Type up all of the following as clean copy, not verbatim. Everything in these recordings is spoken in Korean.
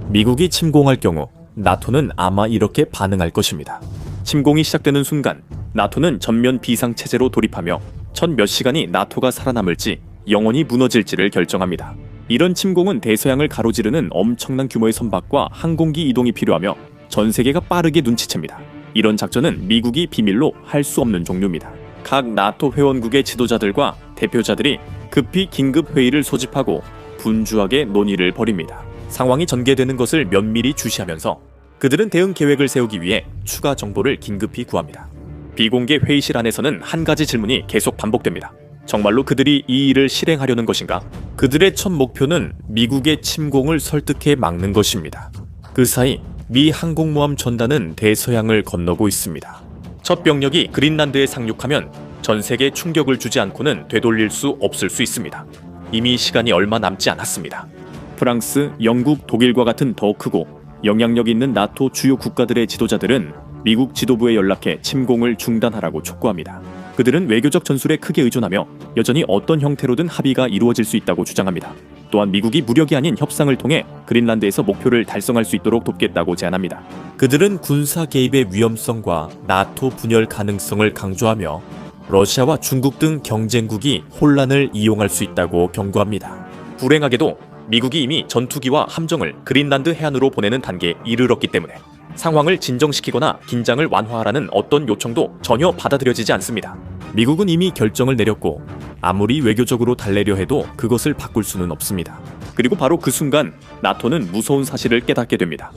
미국이 침공할 경우 나토는 아마 이렇게 반응할 것입니다. 침공이 시작되는 순간 나토는 전면 비상체제로 돌입하며 첫 몇 시간이 나토가 살아남을지 영원히 무너질지를 결정합니다. 이런 침공은 대서양을 가로지르는 엄청난 규모의 선박과 항공기 이동이 필요하며 전 세계가 빠르게 눈치챕니다. 이런 작전은 미국이 비밀로 할 수 없는 종류입니다. 각 나토 회원국의 지도자들과 대표자들이 급히 긴급 회의를 소집하고 분주하게 논의를 벌입니다. 상황이 전개되는 것을 면밀히 주시하면서 그들은 대응 계획을 세우기 위해 추가 정보를 긴급히 구합니다. 비공개 회의실 안에서는 한 가지 질문이 계속 반복됩니다. 정말로 그들이 이 일을 실행하려는 것인가? 그들의 첫 목표는 미국의 침공을 설득해 막는 것입니다. 그 사이 미 항공모함 전단은 대서양을 건너고 있습니다. 첫 병력이 그린란드에 상륙하면 전 세계에 충격을 주지 않고는 되돌릴 수 없을 수 있습니다. 이미 시간이 얼마 남지 않았습니다. 프랑스, 영국, 독일과 같은 더 크고 영향력 있는 나토 주요 국가들의 지도자들은 미국 지도부에 연락해 침공을 중단하라고 촉구합니다. 그들은 외교적 전술에 크게 의존하며 여전히 어떤 형태로든 합의가 이루어질 수 있다고 주장합니다. 또한 미국이 무력이 아닌 협상을 통해 그린란드에서 목표를 달성할 수 있도록 돕겠다고 제안합니다. 그들은 군사 개입의 위험성과 나토 분열 가능성을 강조하며 러시아와 중국 등 경쟁국이 혼란을 이용할 수 있다고 경고합니다. 불행하게도 미국이 이미 전투기와 함정을 그린란드 해안으로 보내는 단계에 이르렀기 때문에 상황을 진정시키거나 긴장을 완화하라는 어떤 요청도 전혀 받아들여지지 않습니다. 미국은 이미 결정을 내렸고 아무리 외교적으로 달래려 해도 그것을 바꿀 수는 없습니다. 그리고 바로 그 순간 나토는 무서운 사실을 깨닫게 됩니다.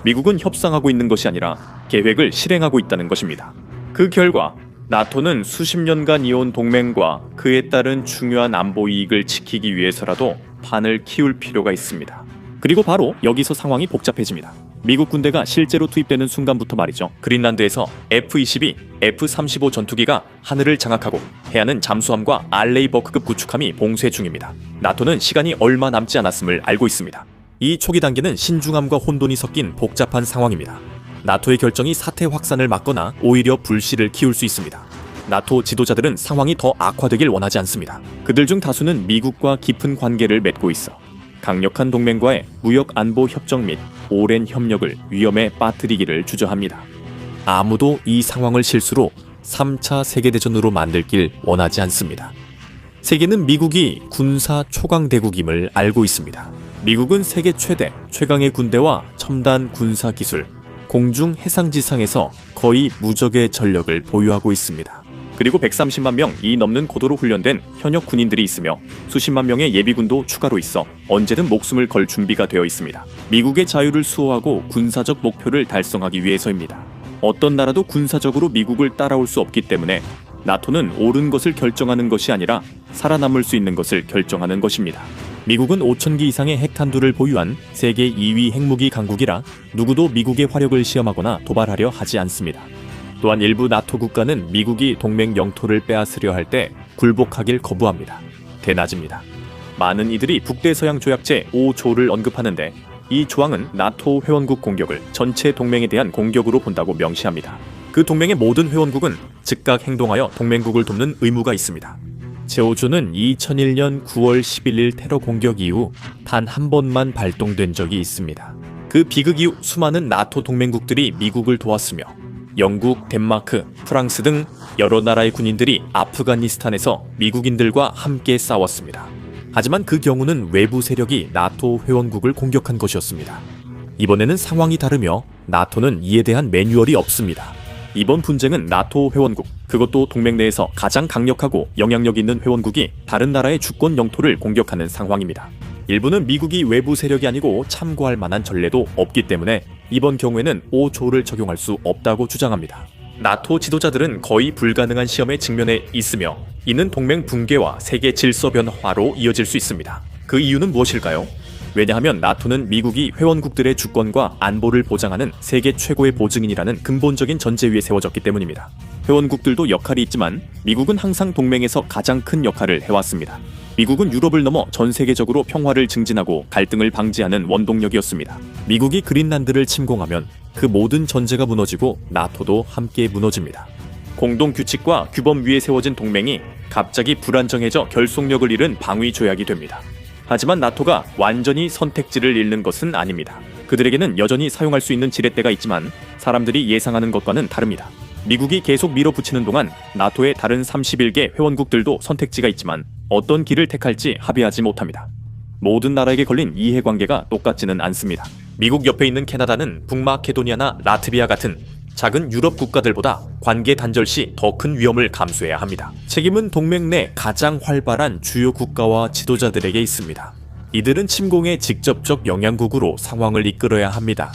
미국은 협상하고 있는 것이 아니라 계획을 실행하고 있다는 것입니다. 그 결과 나토는 수십 년간 이어온 동맹과 그에 따른 중요한 안보 이익을 지키기 위해서라도 판을 키울 필요가 있습니다. 그리고 바로 여기서 상황이 복잡해집니다. 미국 군대가 실제로 투입되는 순간부터 말이죠. 그린란드에서 F-22, F-35 전투기가 하늘을 장악하고 해안은 잠수함과 알레이버크급 구축함이 봉쇄 중입니다. 나토는 시간이 얼마 남지 않았음을 알고 있습니다. 이 초기 단계는 신중함과 혼돈이 섞인 복잡한 상황입니다. 나토의 결정이 사태 확산을 막거나 오히려 불씨를 키울 수 있습니다. 나토 지도자들은 상황이 더 악화되길 원하지 않습니다. 그들 중 다수는 미국과 깊은 관계를 맺고 있어 강력한 동맹과의 무역 안보 협정 및 오랜 협력을 위험에 빠뜨리기를 주저합니다. 아무도 이 상황을 실수로 3차 세계대전으로 만들길 원하지 않습니다. 세계는 미국이 군사 초강대국임을 알고 있습니다. 미국은 세계 최대, 최강의 군대와 첨단 군사 기술, 공중 해상지상에서 거의 무적의 전력을 보유하고 있습니다. 그리고 130만 명이 넘는 고도로 훈련된 현역 군인들이 있으며 수십만 명의 예비군도 추가로 있어 언제든 목숨을 걸 준비가 되어 있습니다. 미국의 자유를 수호하고 군사적 목표를 달성하기 위해서입니다. 어떤 나라도 군사적으로 미국을 따라올 수 없기 때문에 나토는 옳은 것을 결정하는 것이 아니라 살아남을 수 있는 것을 결정하는 것입니다. 미국은 5,000기 이상의 핵탄두를 보유한 세계 2위 핵무기 강국이라 누구도 미국의 화력을 시험하거나 도발하려 하지 않습니다. 또한 일부 나토 국가는 미국이 동맹 영토를 빼앗으려 할 때 굴복하길 거부합니다. 대낮입니다. 많은 이들이 북대서양 조약체 5조를 언급하는데 이 조항은 나토 회원국 공격을 전체 동맹에 대한 공격으로 본다고 명시합니다. 그 동맹의 모든 회원국은 즉각 행동하여 동맹국을 돕는 의무가 있습니다. 제5조는 2001년 9월 11일 테러 공격 이후 단 한 번만 발동된 적이 있습니다. 그 비극 이후 수많은 나토 동맹국들이 미국을 도왔으며 영국, 덴마크, 프랑스 등 여러 나라의 군인들이 아프가니스탄에서 미국인들과 함께 싸웠습니다. 하지만 그 경우는 외부 세력이 나토 회원국을 공격한 것이었습니다. 이번에는 상황이 다르며 나토는 이에 대한 매뉴얼이 없습니다. 이번 분쟁은 나토 회원국, 그것도 동맹 내에서 가장 강력하고 영향력 있는 회원국이 다른 나라의 주권 영토를 공격하는 상황입니다. 일부는 미국이 외부 세력이 아니고 참고할 만한 전례도 없기 때문에 이번 경우에는 5조를 적용할 수 없다고 주장합니다. 나토 지도자들은 거의 불가능한 시험에 직면해 있으며 이는 동맹 붕괴와 세계 질서 변화로 이어질 수 있습니다. 그 이유는 무엇일까요? 왜냐하면 나토는 미국이 회원국들의 주권과 안보를 보장하는 세계 최고의 보증인이라는 근본적인 전제 위에 세워졌기 때문입니다. 회원국들도 역할이 있지만 미국은 항상 동맹에서 가장 큰 역할을 해왔습니다. 미국은 유럽을 넘어 전 세계적으로 평화를 증진하고 갈등을 방지하는 원동력이었습니다. 미국이 그린란드를 침공하면 그 모든 전제가 무너지고 나토도 함께 무너집니다. 공동 규칙과 규범 위에 세워진 동맹이 갑자기 불안정해져 결속력을 잃은 방위 조약이 됩니다. 하지만 나토가 완전히 선택지를 잃는 것은 아닙니다. 그들에게는 여전히 사용할 수 있는 지렛대가 있지만 사람들이 예상하는 것과는 다릅니다. 미국이 계속 밀어붙이는 동안 나토의 다른 31개 회원국들도 선택지가 있지만 어떤 길을 택할지 합의하지 못합니다. 모든 나라에게 걸린 이해관계가 똑같지는 않습니다. 미국 옆에 있는 캐나다는 북마케도니아나 라트비아 같은 작은 유럽 국가들보다 관계 단절 시 더 큰 위험을 감수해야 합니다. 책임은 동맹 내 가장 활발한 주요 국가와 지도자들에게 있습니다. 이들은 침공의 직접적 영향국으로 상황을 이끌어야 합니다.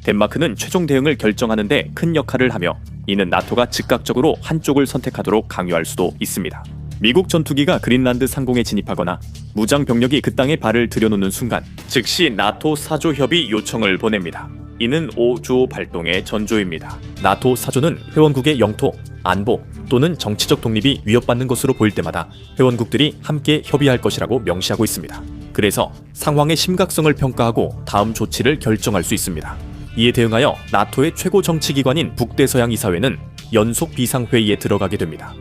덴마크는 최종 대응을 결정하는 데 큰 역할을 하며 이는 나토가 즉각적으로 한쪽을 선택하도록 강요할 수도 있습니다. 미국 전투기가 그린란드 상공에 진입하거나 무장 병력이 그 땅에 발을 들여놓는 순간 즉시 나토 사조 협의 요청을 보냅니다. 이는 5조 발동의 전조입니다. 나토 사조는 회원국의 영토, 안보 또는 정치적 독립이 위협받는 것으로 보일 때마다 회원국들이 함께 협의할 것이라고 명시하고 있습니다. 그래서 상황의 심각성을 평가하고 다음 조치를 결정할 수 있습니다. 이에 대응하여 나토의 최고 정치기관인 북대서양 이사회는 연속 비상회의에 들어가게 됩니다.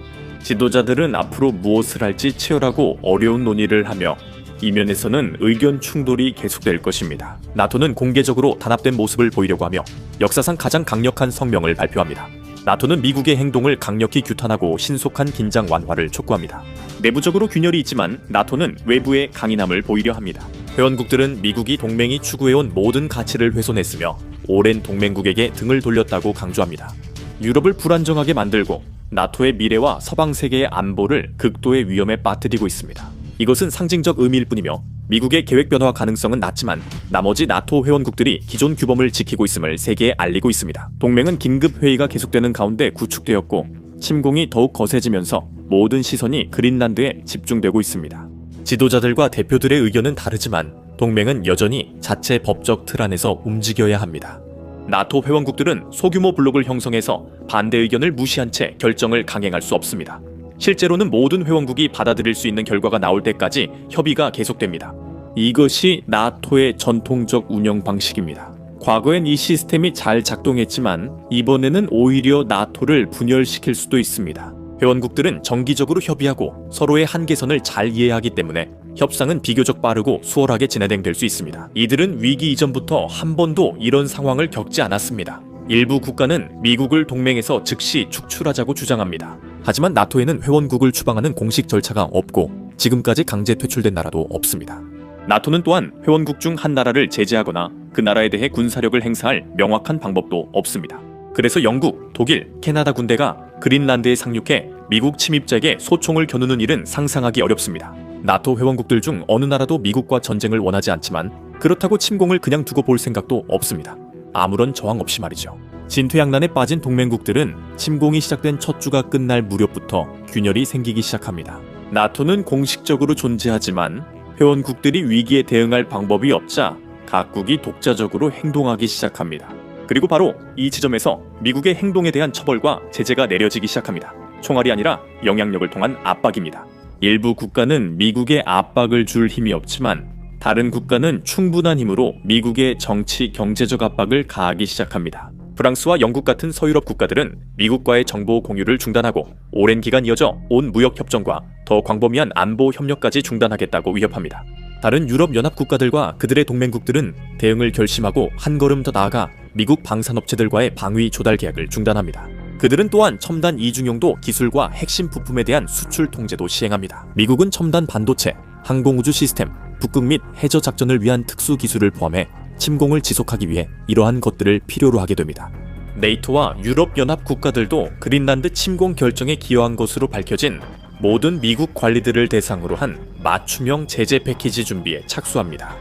지도자들은 앞으로 무엇을 할지 치열하고 어려운 논의를 하며 이면에서는 의견 충돌이 계속될 것입니다. 나토는 공개적으로 단합된 모습을 보이려고 하며 역사상 가장 강력한 성명을 발표합니다. 나토는 미국의 행동을 강력히 규탄하고 신속한 긴장 완화를 촉구합니다. 내부적으로 균열이 있지만 나토는 외부에 강인함을 보이려 합니다. 회원국들은 미국이 동맹이 추구해온 모든 가치를 훼손했으며 오랜 동맹국에게 등을 돌렸다고 강조합니다. 유럽을 불안정하게 만들고 나토의 미래와 서방 세계의 안보를 극도의 위험에 빠뜨리고 있습니다. 이것은 상징적 의미일 뿐이며 미국의 계획 변화 가능성은 낮지만 나머지 나토 회원국들이 기존 규범을 지키고 있음을 세계에 알리고 있습니다. 동맹은 긴급 회의가 계속되는 가운데 구축되었고 침공이 더욱 거세지면서 모든 시선이 그린란드에 집중되고 있습니다. 지도자들과 대표들의 의견은 다르지만 동맹은 여전히 자체 법적 틀 안에서 움직여야 합니다. 나토 회원국들은 소규모 블록을 형성해서 반대 의견을 무시한 채 결정을 강행할 수 없습니다. 실제로는 모든 회원국이 받아들일 수 있는 결과가 나올 때까지 협의가 계속됩니다. 이것이 나토의 전통적 운영 방식입니다. 과거엔 이 시스템이 잘 작동했지만 이번에는 오히려 나토를 분열시킬 수도 있습니다. 회원국들은 정기적으로 협의하고 서로의 한계선을 잘 이해하기 때문에 협상은 비교적 빠르고 수월하게 진행될 수 있습니다. 이들은 위기 이전부터 한 번도 이런 상황을 겪지 않았습니다. 일부 국가는 미국을 동맹에서 즉시 축출하자고 주장합니다. 하지만 나토에는 회원국을 추방하는 공식 절차가 없고 지금까지 강제 퇴출된 나라도 없습니다. 나토는 또한 회원국 중 한 나라를 제재하거나 그 나라에 대해 군사력을 행사할 명확한 방법도 없습니다. 그래서 영국, 독일, 캐나다 군대가 그린란드에 상륙해 미국 침입자에게 소총을 겨누는 일은 상상하기 어렵습니다. 나토 회원국들 중 어느 나라도 미국과 전쟁을 원하지 않지만 그렇다고 침공을 그냥 두고 볼 생각도 없습니다. 아무런 저항 없이 말이죠. 진퇴양난에 빠진 동맹국들은 침공이 시작된 첫 주가 끝날 무렵부터 균열이 생기기 시작합니다. 나토는 공식적으로 존재하지만 회원국들이 위기에 대응할 방법이 없자 각국이 독자적으로 행동하기 시작합니다. 그리고 바로 이 지점에서 미국의 행동에 대한 처벌과 제재가 내려지기 시작합니다. 총알이 아니라 영향력을 통한 압박입니다. 일부 국가는 미국에 압박을 줄 힘이 없지만 다른 국가는 충분한 힘으로 미국의 정치, 경제적 압박을 가하기 시작합니다. 프랑스와 영국 같은 서유럽 국가들은 미국과의 정보 공유를 중단하고 오랜 기간 이어져 온 무역협정과 더 광범위한 안보 협력까지 중단하겠다고 위협합니다. 다른 유럽 연합 국가들과 그들의 동맹국들은 대응을 결심하고 한 걸음 더 나아가 미국 방산업체들과의 방위 조달 계약을 중단합니다. 그들은 또한 첨단 이중용도 기술과 핵심 부품에 대한 수출 통제도 시행합니다. 미국은 첨단 반도체, 항공우주 시스템, 북극 및 해저 작전을 위한 특수 기술을 포함해 침공을 지속하기 위해 이러한 것들을 필요로 하게 됩니다. 네이토와 유럽연합 국가들도 그린란드 침공 결정에 기여한 것으로 밝혀진 모든 미국 관리들을 대상으로 한 맞춤형 제재 패키지 준비에 착수합니다.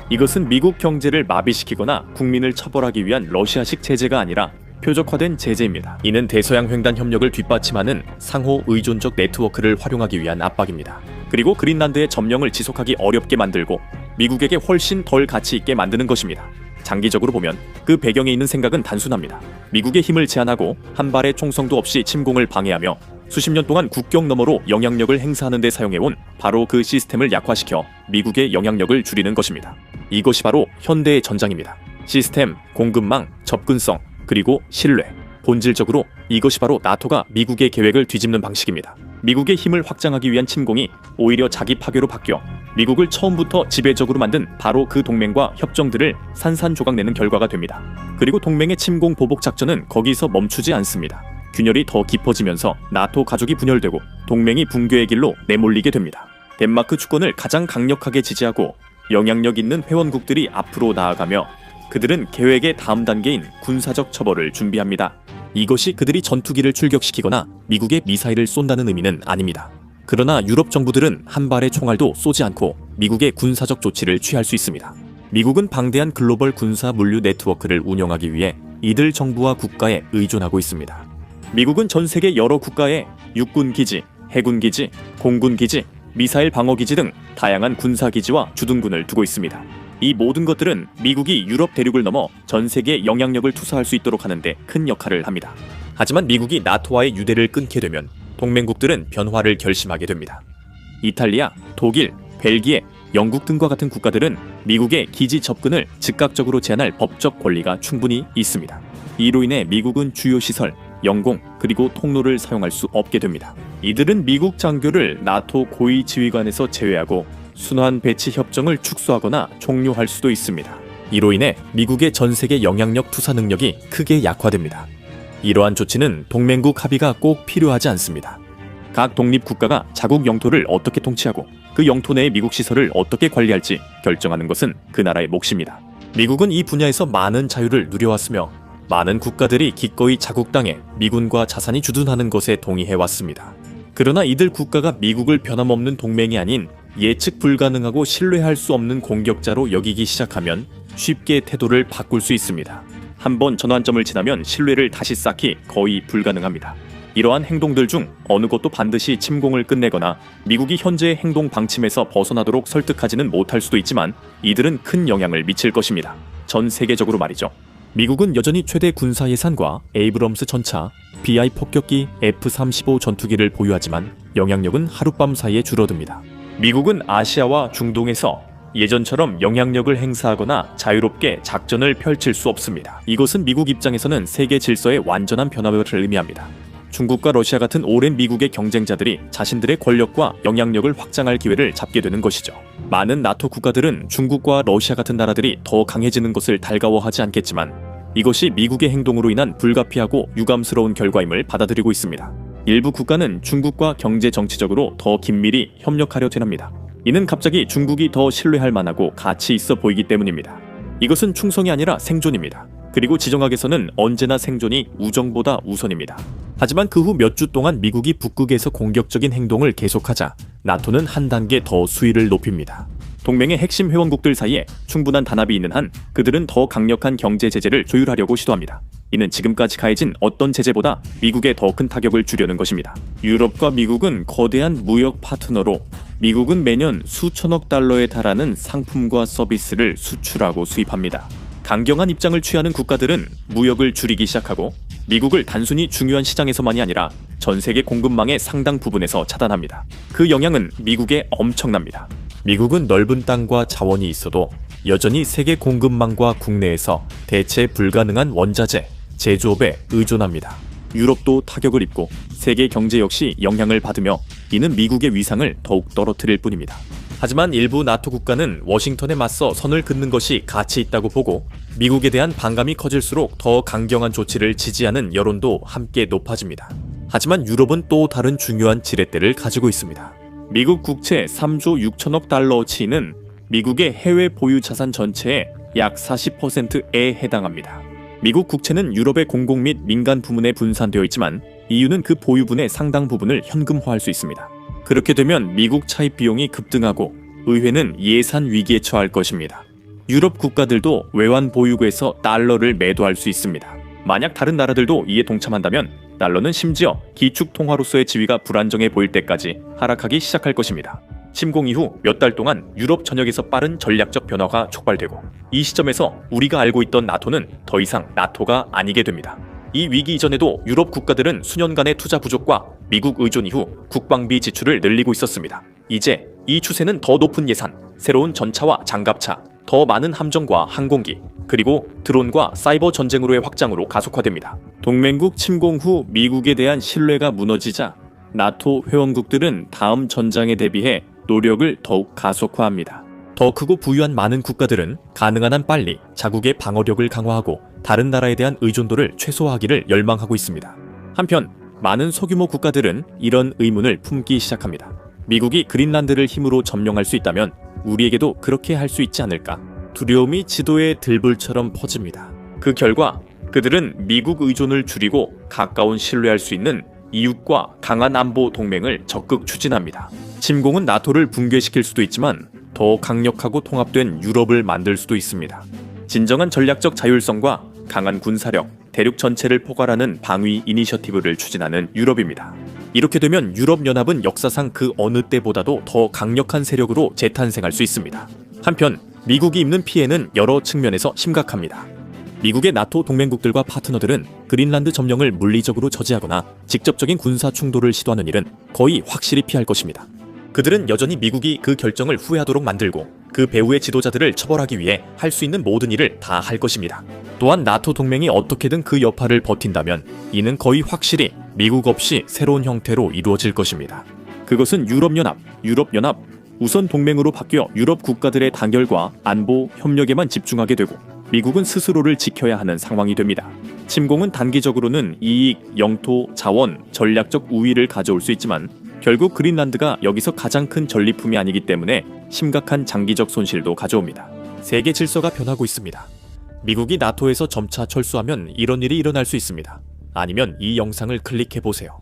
이것은 미국 경제를 마비시키거나 국민을 처벌하기 위한 러시아식 제재가 아니라 표적화된 제재입니다. 이는 대서양 횡단 협력을 뒷받침하는 상호 의존적 네트워크를 활용하기 위한 압박입니다. 그리고 그린란드의 점령을 지속하기 어렵게 만들고 미국에게 훨씬 덜 가치 있게 만드는 것입니다. 장기적으로 보면 그 배경에 있는 생각은 단순합니다. 미국의 힘을 제한하고 한 발의 총성도 없이 침공을 방해하며 수십 년 동안 국경 너머로 영향력을 행사하는 데 사용해온 바로 그 시스템을 약화시켜 미국의 영향력을 줄이는 것입니다. 이것이 바로 현대의 전장입니다. 시스템, 공급망, 접근성, 그리고 신뢰. 본질적으로 이것이 바로 나토가 미국의 계획을 뒤집는 방식입니다. 미국의 힘을 확장하기 위한 침공이 오히려 자기 파괴로 바뀌어 미국을 처음부터 지배적으로 만든 바로 그 동맹과 협정들을 산산조각내는 결과가 됩니다. 그리고 동맹의 침공 보복 작전은 거기서 멈추지 않습니다. 균열이 더 깊어지면서 나토 가족이 분열되고 동맹이 붕괴의 길로 내몰리게 됩니다. 덴마크 주권을 가장 강력하게 지지하고 영향력 있는 회원국들이 앞으로 나아가며 그들은 계획의 다음 단계인 군사적 처벌을 준비합니다. 이것이 그들이 전투기를 출격시키거나 미국에 미사일을 쏜다는 의미는 아닙니다. 그러나 유럽 정부들은 한 발의 총알도 쏘지 않고 미국의 군사적 조치를 취할 수 있습니다. 미국은 방대한 글로벌 군사 물류 네트워크를 운영하기 위해 이들 정부와 국가에 의존하고 있습니다. 미국은 전 세계 여러 국가에 육군 기지, 해군 기지, 공군 기지, 미사일 방어 기지 등 다양한 군사 기지와 주둔군을 두고 있습니다. 이 모든 것들은 미국이 유럽 대륙을 넘어 전 세계에 영향력을 투사할 수 있도록 하는데 큰 역할을 합니다. 하지만 미국이 나토와의 유대를 끊게 되면 동맹국들은 변화를 결심하게 됩니다. 이탈리아, 독일, 벨기에, 영국 등과 같은 국가들은 미국의 기지 접근을 즉각적으로 제한할 법적 권리가 충분히 있습니다. 이로 인해 미국은 주요 시설, 영공, 그리고 통로를 사용할 수 없게 됩니다. 이들은 미국 장교를 나토 고위 지휘관에서 제외하고 순환 배치 협정을 축소하거나 종료할 수도 있습니다. 이로 인해 미국의 전 세계 영향력 투사 능력이 크게 약화됩니다. 이러한 조치는 동맹국 합의가 꼭 필요하지 않습니다. 각 독립 국가가 자국 영토를 어떻게 통치하고 그 영토 내의 미국 시설을 어떻게 관리할지 결정하는 것은 그 나라의 몫입니다. 미국은 이 분야에서 많은 자유를 누려왔으며 많은 국가들이 기꺼이 자국 땅에 미군과 자산이 주둔하는 것에 동의해왔습니다. 그러나 이들 국가가 미국을 변함없는 동맹이 아닌 예측 불가능하고 신뢰할 수 없는 공격자로 여기기 시작하면 쉽게 태도를 바꿀 수 있습니다. 한번 전환점을 지나면 신뢰를 다시 쌓기 거의 불가능합니다. 이러한 행동들 중 어느 것도 반드시 침공을 끝내거나 미국이 현재의 행동 방침에서 벗어나도록 설득하지는 못할 수도 있지만 이들은 큰 영향을 미칠 것입니다. 전 세계적으로 말이죠. 미국은 여전히 최대 군사 예산과 에이브럼스 전차, BI 폭격기 F-35 전투기를 보유하지만 영향력은 하룻밤 사이에 줄어듭니다. 미국은 아시아와 중동에서 예전처럼 영향력을 행사하거나 자유롭게 작전을 펼칠 수 없습니다. 이것은 미국 입장에서는 세계 질서의 완전한 변화를 의미합니다. 중국과 러시아 같은 오랜 미국의 경쟁자들이 자신들의 권력과 영향력을 확장할 기회를 잡게 되는 것이죠. 많은 나토 국가들은 중국과 러시아 같은 나라들이 더 강해지는 것을 달가워하지 않겠지만 이것이 미국의 행동으로 인한 불가피하고 유감스러운 결과임을 받아들이고 있습니다. 일부 국가는 중국과 경제 정치적으로 더 긴밀히 협력하려 드납니다. 이는 갑자기 중국이 더 신뢰할 만하고 가치 있어 보이기 때문입니다. 이것은 충성이 아니라 생존입니다. 그리고 지정학에서는 언제나 생존이 우정보다 우선입니다. 하지만 그 후 몇 주 동안 미국이 북극에서 공격적인 행동을 계속하자 나토는 한 단계 더 수위를 높입니다. 동맹의 핵심 회원국들 사이에 충분한 단합이 있는 한 그들은 더 강력한 경제 제재를 조율하려고 시도합니다. 이는 지금까지 가해진 어떤 제재보다 미국에 더 큰 타격을 주려는 것입니다. 유럽과 미국은 거대한 무역 파트너로 미국은 매년 수천억 달러에 달하는 상품과 서비스를 수출하고 수입합니다. 강경한 입장을 취하는 국가들은 무역을 줄이기 시작하고 미국을 단순히 중요한 시장에서만이 아니라 전 세계 공급망의 상당 부분에서 차단합니다. 그 영향은 미국에 엄청납니다. 미국은 넓은 땅과 자원이 있어도 여전히 세계 공급망과 국내에서 대체 불가능한 원자재, 제조업에 의존합니다. 유럽도 타격을 입고 세계 경제 역시 영향을 받으며 이는 미국의 위상을 더욱 떨어뜨릴 뿐입니다. 하지만 일부 나토 국가는 워싱턴에 맞서 선을 긋는 것이 가치 있다고 보고 미국에 대한 반감이 커질수록 더 강경한 조치를 지지하는 여론도 함께 높아집니다. 하지만 유럽은 또 다른 중요한 지렛대를 가지고 있습니다. 미국 국채 3조 6천억 달러어치는 미국의 해외 보유 자산 전체의 약 40%에 해당합니다. 미국 국채는 유럽의 공공 및 민간 부문에 분산되어 있지만 EU는 그 보유분의 상당 부분을 현금화할 수 있습니다. 그렇게 되면 미국 차입 비용이 급등하고 의회는 예산 위기에 처할 것입니다. 유럽 국가들도 외환 보유고에서 달러를 매도할 수 있습니다. 만약 다른 나라들도 이에 동참한다면 달러는 심지어 기축 통화로서의 지위가 불안정해 보일 때까지 하락하기 시작할 것입니다. 침공 이후 몇 달 동안 유럽 전역에서 빠른 전략적 변화가 촉발되고 이 시점에서 우리가 알고 있던 나토는 더 이상 나토가 아니게 됩니다. 이 위기 이전에도 유럽 국가들은 수년간의 투자 부족과 미국 의존 이후 국방비 지출을 늘리고 있었습니다. 이제 이 추세는 더 높은 예산, 새로운 전차와 장갑차, 더 많은 함정과 항공기, 그리고 드론과 사이버 전쟁으로의 확장으로 가속화됩니다. 동맹국 침공 후 미국에 대한 신뢰가 무너지자 나토 회원국들은 다음 전장에 대비해 노력을 더욱 가속화합니다. 더 크고 부유한 많은 국가들은 가능한 한 빨리 자국의 방어력을 강화하고 다른 나라에 대한 의존도를 최소화하기를 열망하고 있습니다. 한편 많은 소규모 국가들은 이런 의문을 품기 시작합니다. 미국이 그린란드를 힘으로 점령할 수 있다면 우리에게도 그렇게 할 수 있지 않을까? 두려움이 지도에 들불처럼 퍼집니다. 그 결과 그들은 미국 의존을 줄이고 가까운 신뢰할 수 있는 이웃과 강한 안보 동맹을 적극 추진합니다. 침공은 나토를 붕괴시킬 수도 있지만 더 강력하고 통합된 유럽을 만들 수도 있습니다. 진정한 전략적 자율성과 강한 군사력, 대륙 전체를 포괄하는 방위 이니셔티브를 추진하는 유럽입니다. 이렇게 되면 유럽연합은 역사상 그 어느 때보다도 더 강력한 세력으로 재탄생할 수 있습니다. 한편 미국이 입는 피해는 여러 측면에서 심각합니다. 미국의 나토 동맹국들과 파트너들은 그린란드 점령을 물리적으로 저지하거나 직접적인 군사 충돌을 시도하는 일은 거의 확실히 피할 것입니다. 그들은 여전히 미국이 그 결정을 후회하도록 만들고 그 배후의 지도자들을 처벌하기 위해 할 수 있는 모든 일을 다 할 것입니다. 또한 나토 동맹이 어떻게든 그 여파를 버틴다면 이는 거의 확실히 미국 없이 새로운 형태로 이루어질 것입니다. 그것은 유럽연합 우선 동맹으로 바뀌어 유럽 국가들의 단결과 안보 협력에만 집중하게 되고 미국은 스스로를 지켜야 하는 상황이 됩니다. 침공은 단기적으로는 이익, 영토, 자원, 전략적 우위를 가져올 수 있지만 결국 그린란드가 여기서 가장 큰 전리품이 아니기 때문에 심각한 장기적 손실도 가져옵니다. 세계 질서가 변하고 있습니다. 미국이 나토에서 점차 철수하면 이런 일이 일어날 수 있습니다. 아니면 이 영상을 클릭해 보세요.